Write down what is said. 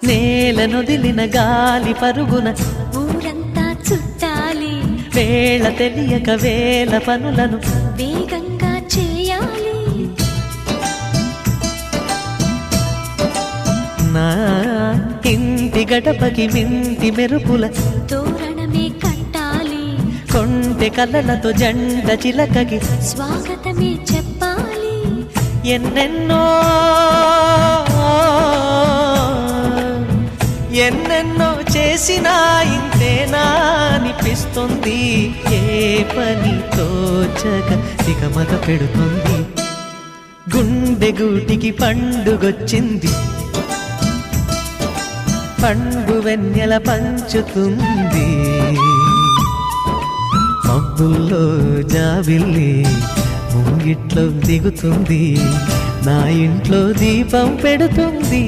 నేలనొదిలిన గాలి పరుగున ఊరంతా చుట్టాలి, వేళ తెలియక వేల పనులను వేగంగా చేయాలి. నా ఇంటి గడపకి మింటి మెరుపుల తోరణమే కట్టాలి, కొంటె కలలతో జంట చిలకకి స్వాగతమే చెప్పాలి. ఎన్నెన్నో ఎన్నెన్నో చేసినా ఇంతేనా అనిపిస్తుంది. ఏ పని తోచక దిగమగ పెడుతుంది. గుండె గూటికి పండుగొచ్చింది, పండు వెన్నెల పంచుతుంది. మబ్బుల్లో జాబిల్లి ముంగిట్లో దిగుతుంది, నా ఇంట్లో దీపం పెడుతుంది.